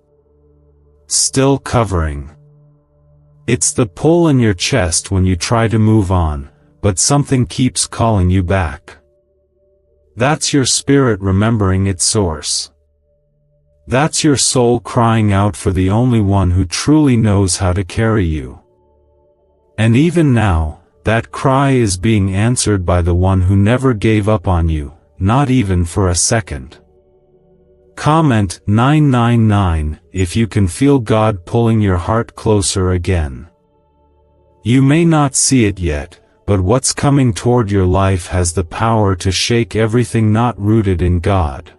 Still covering. It's the pull in your chest when you try to move on, but something keeps calling you back. That's your spirit remembering its source. That's your soul crying out for the only one who truly knows how to carry you. And even now, that cry is being answered by the one who never gave up on you, not even for a second. Comment 999 if you can feel God pulling your heart closer again. You may not see it yet, but what's coming toward your life has the power to shake everything not rooted in God.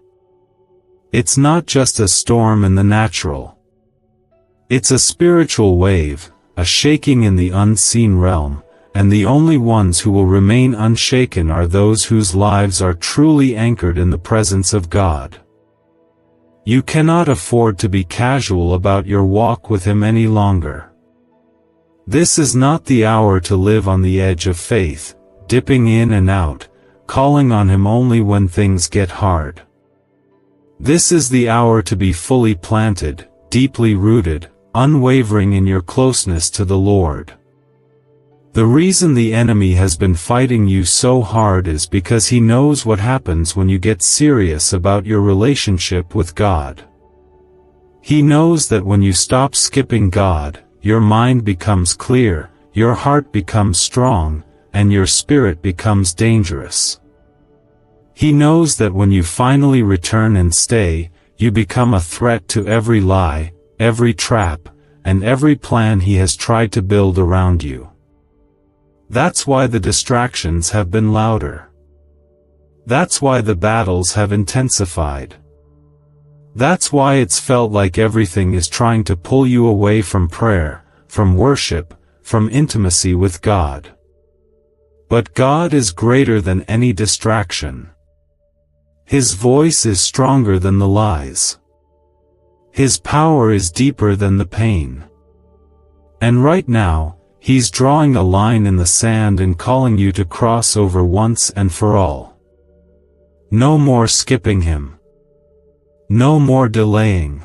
It's not just a storm in the natural. It's a spiritual wave, a shaking in the unseen realm, and the only ones who will remain unshaken are those whose lives are truly anchored in the presence of God. You cannot afford to be casual about your walk with Him any longer. This is not the hour to live on the edge of faith, dipping in and out, calling on Him only when things get hard. This is the hour to be fully planted, deeply rooted, unwavering in your closeness to the Lord. The reason the enemy has been fighting you so hard is because he knows what happens when you get serious about your relationship with God. He knows that when you stop skipping God, your mind becomes clear, your heart becomes strong, and your spirit becomes dangerous. He knows that when you finally return and stay, you become a threat to every lie, every trap, and every plan he has tried to build around you. That's why the distractions have been louder. That's why the battles have intensified. That's why it's felt like everything is trying to pull you away from prayer, from worship, from intimacy with God. But God is greater than any distraction. His voice is stronger than the lies. His power is deeper than the pain. And right now, He's drawing a line in the sand and calling you to cross over once and for all. No more skipping Him. No more delaying.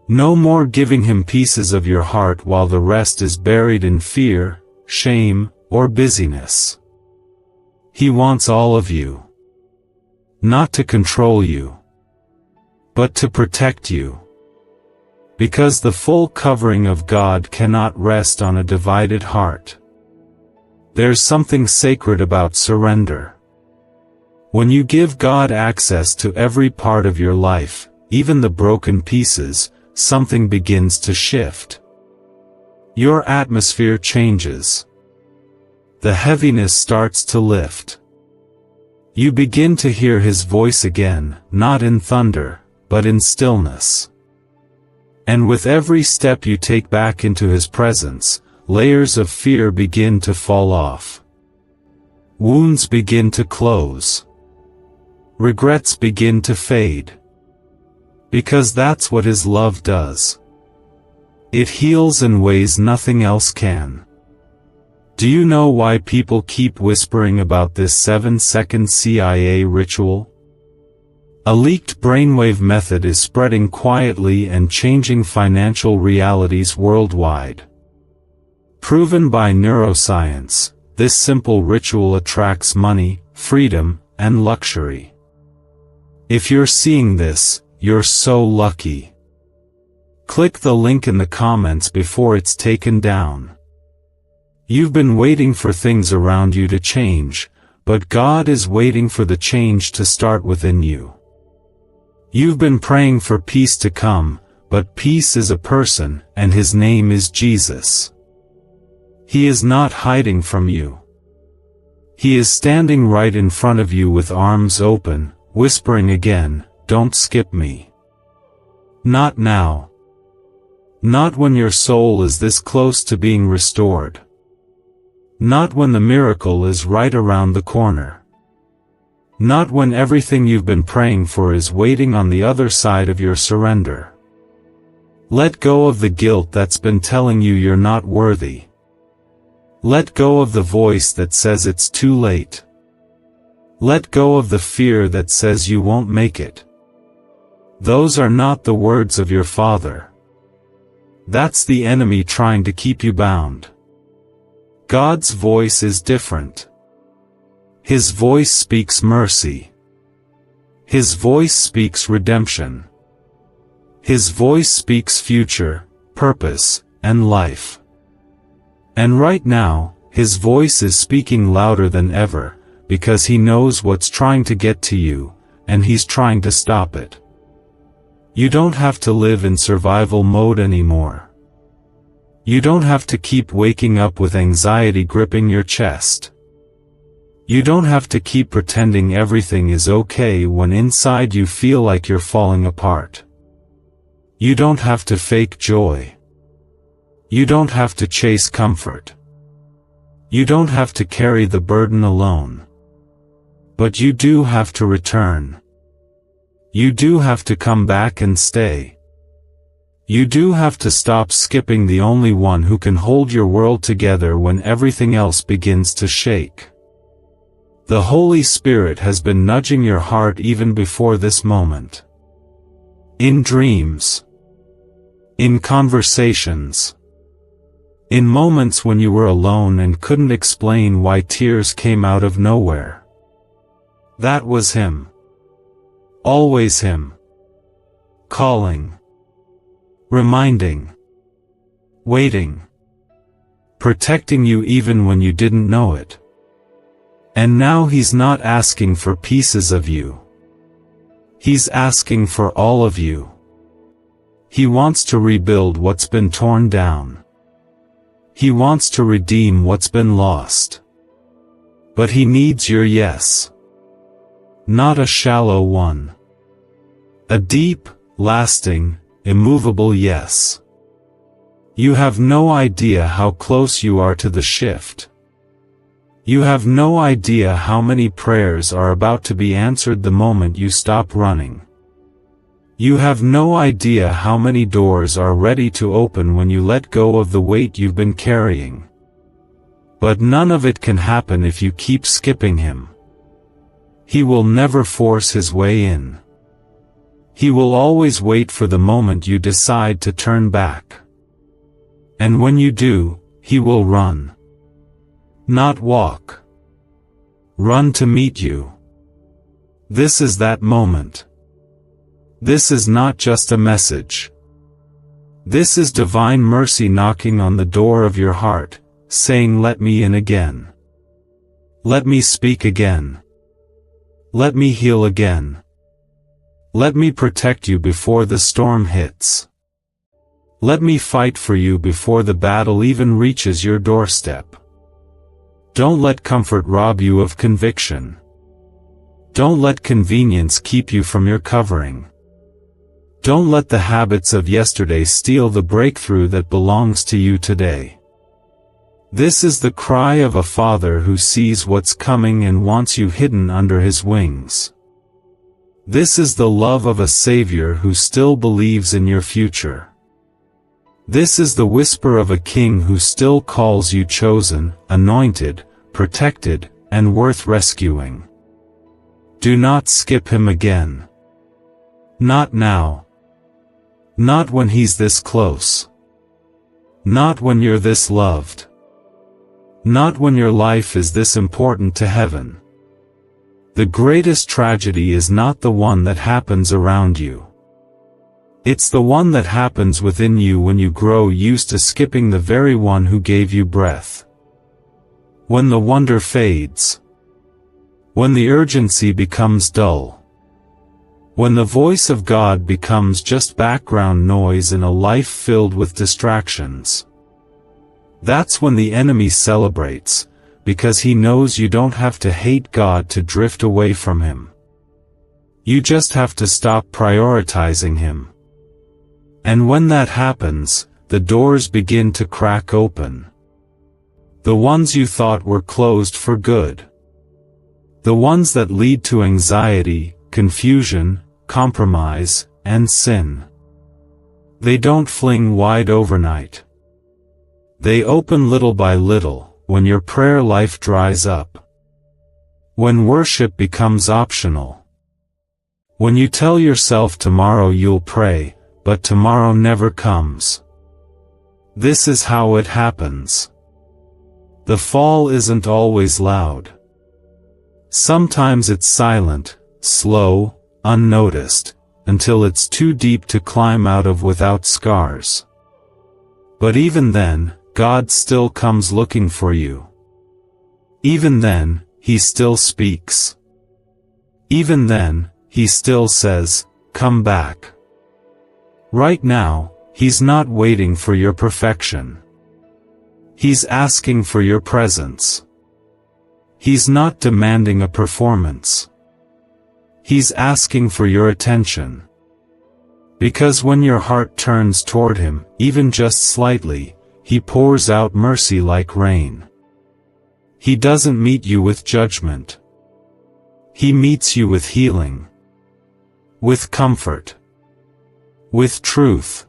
No more giving Him pieces of your heart while the rest is buried in fear, shame, or busyness. He wants all of you. Not to control you, but to protect you. Because the full covering of God cannot rest on a divided heart. There's something sacred about surrender. When you give God access to every part of your life, even the broken pieces, something begins to shift. Your atmosphere changes. The heaviness starts to lift. You begin to hear His voice again, not in thunder, but in stillness. And with every step you take back into His presence, layers of fear begin to fall off. Wounds begin to close. Regrets begin to fade. Because that's what His love does. It heals in ways nothing else can. Do you know why people keep whispering about this 7-second CIA ritual? A leaked brainwave method is spreading quietly and changing financial realities worldwide. Proven by neuroscience, this simple ritual attracts money, freedom, and luxury. If you're seeing this, you're so lucky. Click the link in the comments before it's taken down. You've been waiting for things around you to change, but God is waiting for the change to start within you. You've been praying for peace to come, but peace is a person, and his name is Jesus. He is not hiding from you. He is standing right in front of you with arms open, whispering again, "Don't skip me." Not now. Not when your soul is this close to being restored. Not when the miracle is right around the corner. Not when everything you've been praying for is waiting on the other side of your surrender. Let go of the guilt that's been telling you you're not worthy. Let go of the voice that says it's too late. Let go of the fear that says you won't make it. Those are not the words of your Father. That's the enemy trying to keep you bound. God's voice is different. His voice speaks mercy. His voice speaks redemption. His voice speaks future, purpose, and life. And right now, his voice is speaking louder than ever, because he knows what's trying to get to you, and he's trying to stop it. You don't have to live in survival mode anymore. You don't have to keep waking up with anxiety gripping your chest. You don't have to keep pretending everything is okay when inside you feel like you're falling apart. You don't have to fake joy. You don't have to chase comfort. You don't have to carry the burden alone. But you do have to return. You do have to come back and stay. You do have to stop skipping the only one who can hold your world together when everything else begins to shake. The Holy Spirit has been nudging your heart even before this moment. In dreams. In conversations. In moments when you were alone and couldn't explain why tears came out of nowhere. That was him. Always him. Calling. Reminding. Waiting. Protecting you even when you didn't know it. And now he's not asking for pieces of you. He's asking for all of you. He wants to rebuild what's been torn down. He wants to redeem what's been lost. But he needs your yes. Not a shallow one. A deep, lasting, immovable yes. You have no idea how close you are to the shift. You have no idea how many prayers are about to be answered the moment you stop running. You have no idea how many doors are ready to open when you let go of the weight you've been carrying. But none of it can happen if you keep skipping him. He will never force his way in. He will always wait for the moment you decide to turn back. And when you do, he will run. Not walk. Run to meet you. This is that moment. This is not just a message. This is divine mercy knocking on the door of your heart, saying, "Let me in again. Let me speak again. Let me heal again. Let me protect you before the storm hits. Let me fight for you before the battle even reaches your doorstep." Don't let comfort rob you of conviction. Don't let convenience keep you from your covering. Don't let the habits of yesterday steal the breakthrough that belongs to you today. This is the cry of a father who sees what's coming and wants you hidden under his wings. This is the love of a Savior who still believes in your future. This is the whisper of a King who still calls you chosen, anointed, protected, and worth rescuing. Do not skip him again. Not now. Not when he's this close. Not when you're this loved. Not when your life is this important to heaven. The greatest tragedy is not the one that happens around you. It's the one that happens within you when you grow used to skipping the very one who gave you breath. When the wonder fades. When the urgency becomes dull. When the voice of God becomes just background noise in a life filled with distractions. That's when the enemy celebrates, because he knows you don't have to hate God to drift away from Him. You just have to stop prioritizing Him. And when that happens, the doors begin to crack open. The ones you thought were closed for good. The ones that lead to anxiety, confusion, compromise, and sin. They don't fling wide overnight. They open little by little, when your prayer life dries up. When worship becomes optional. When you tell yourself tomorrow you'll pray, but tomorrow never comes. This is how it happens. The fall isn't always loud. Sometimes it's silent, slow, unnoticed, until it's too deep to climb out of without scars. But even then, God still comes looking for you. Even then, He still speaks. Even then, He still says, "Come back." Right now, He's not waiting for your perfection. He's asking for your presence. He's not demanding a performance. He's asking for your attention. Because when your heart turns toward Him, even just slightly, He pours out mercy like rain. He doesn't meet you with judgment. He meets you with healing. With comfort. With truth.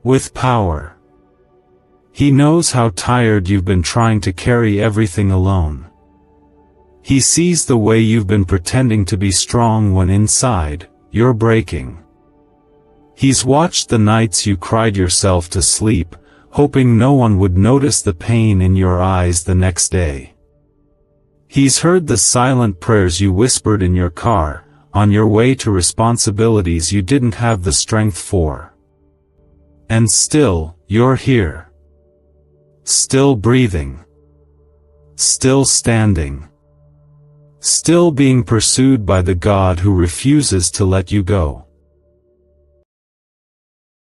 With power. He knows how tired you've been trying to carry everything alone. He sees the way you've been pretending to be strong when inside, you're breaking. He's watched the nights you cried yourself to sleep, hoping no one would notice the pain in your eyes the next day. He's heard the silent prayers you whispered in your car, on your way to responsibilities you didn't have the strength for. And still, you're here. Still breathing. Still standing. Still being pursued by the God who refuses to let you go.